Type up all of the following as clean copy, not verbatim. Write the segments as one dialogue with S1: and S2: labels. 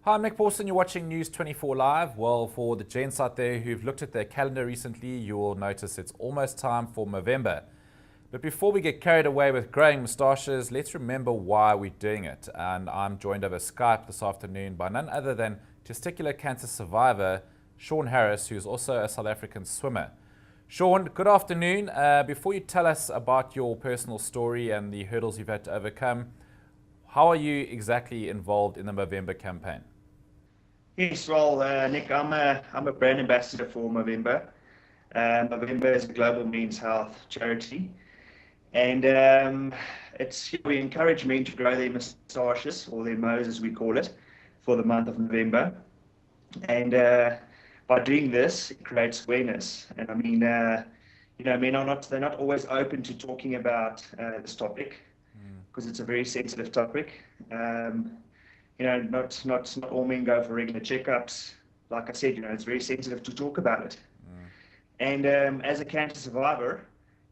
S1: Hi, I'm Nick Pawson. You're watching News 24 Live. Well, for the gents out there who've looked at their calendar recently, you will notice it's almost time for Movember. But before we get carried away with growing moustaches, let's remember why we're doing it. And I'm joined over Skype this afternoon by none other than testicular cancer survivor Sean Harris, who's also a South African swimmer. Sean, good afternoon. Before you tell us about your personal story and the hurdles you've had to overcome, how are you exactly involved in the Movember campaign?
S2: Yes, well, Nick, I'm a brand ambassador for Movember. Movember is a global men's health charity, and we encourage men to grow their moustaches, or their mows as we call it, for the month of November. And by doing this, it creates awareness. And I mean, men are they're not always open to talking about this topic because it's a very sensitive topic. Not all men go for regular checkups. Like I said, it's very sensitive to talk about it. And as a cancer survivor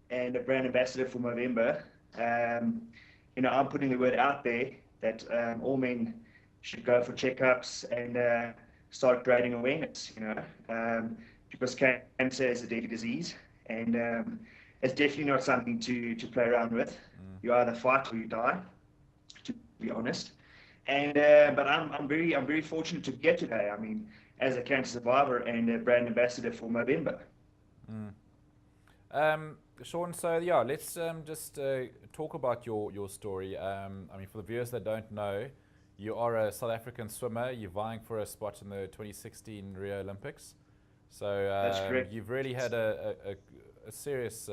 S2: and a brand ambassador for Movember, I'm putting the word out there that all men should go for checkups and start creating awareness. Because cancer is a deadly disease, and it's definitely not something to play around with. You either fight or you die, to be honest. And but I'm very fortunate to be here today. I mean, as a cancer survivor and a brand ambassador for Movember.
S1: Sean, so yeah, let's just talk about your story. I mean, for the viewers that don't know, you are a South African swimmer. You're vying for a spot in the 2016 Rio Olympics. So
S2: That's correct.
S1: you've really had a serious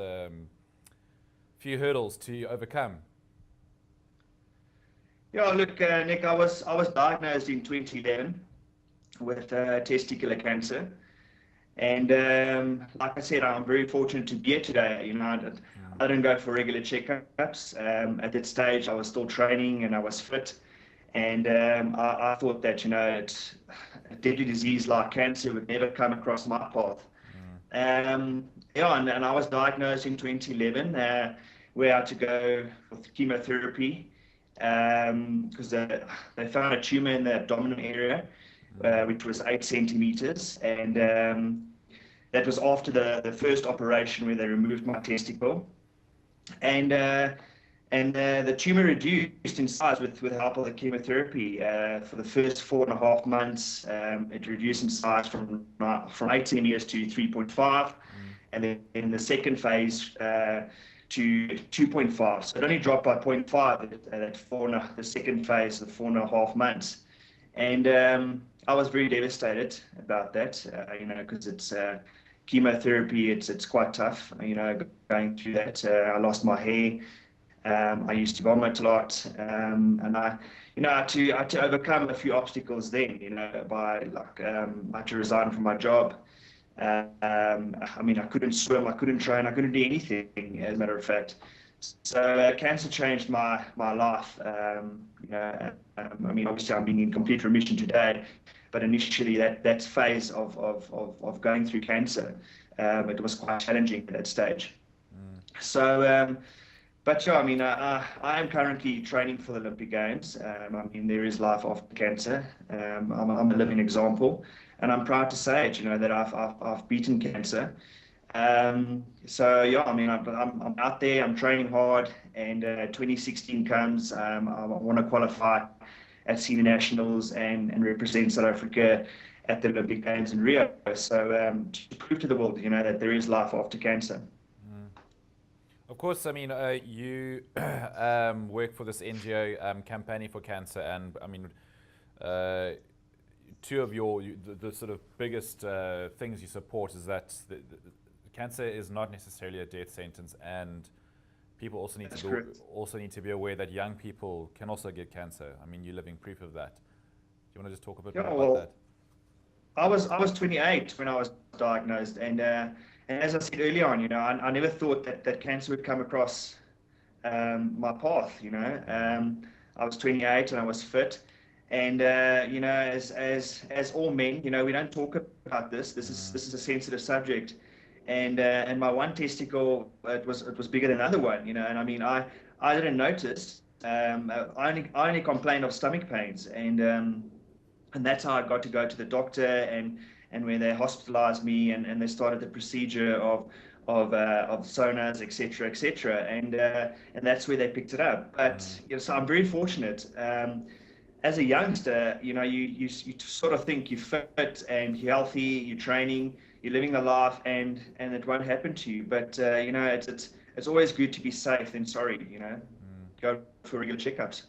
S1: few hurdles to overcome.
S2: Yeah, look, Nick, I was diagnosed in 2011 with testicular cancer, and like I said, I'm very fortunate to be here today. I didn't go for regular checkups. At that stage, I was still training and I was fit, and I thought that it's a deadly disease like cancer would never come across my path. And I was diagnosed in 2011. We had to go with chemotherapy. Because they found a tumor in the abdominal area, which was 8 centimeters, and that was after the first operation where they removed my testicle, and the tumor reduced in size with the help of the chemotherapy. For the first 4.5 months, it reduced in size from 8 centimeters to 3.5, and then in the second phase to 2.5. So it only dropped by 0.5 the second phase of 4.5 months. And I was very devastated about that, because it's chemotherapy, it's quite tough, going through that. I lost my hair. I used to vomit a lot. And I had to overcome a few obstacles then, by I had to resign from my job. I couldn't swim, I couldn't train, I couldn't do anything, as a matter of fact. So cancer changed my life. Obviously I'm being in complete remission today, but initially that phase of going through cancer, it was quite challenging at that stage. So, but yeah, I am currently training for the Olympic Games. There is life after cancer. I'm a living example, and I'm proud to say it. That I've beaten cancer. So yeah, I'm out there. I'm training hard, and 2016 comes. I want to qualify at senior nationals and represent South Africa at the Olympic Games in Rio. So to prove to the world, that there is life after cancer.
S1: Of course, you work for this NGO campaigning for cancer, and two of the sort of biggest things you support is that the cancer is not necessarily a death sentence, and people also need to be aware that young people can also get cancer. You're living proof of that. Do you want to just talk a bit more about that?
S2: I was 28 when I was diagnosed, and as I said earlier on, I never thought that cancer would come across my path. I was 28 and I was fit, and as all men, we don't talk about this. This is a sensitive subject, and my one testicle, it was bigger than the other one. And I didn't notice. I only complained of stomach pains, and and that's how I got to go to the doctor, and when they hospitalized me, and they started the procedure of sonars, etc., etc., and that's where they picked it up. But so I'm very fortunate. As a youngster, you sort of think you're fit and you're healthy, you're training, you're living the life, and it won't happen to you. But it's always good to be safe than sorry. Go for regular checkups.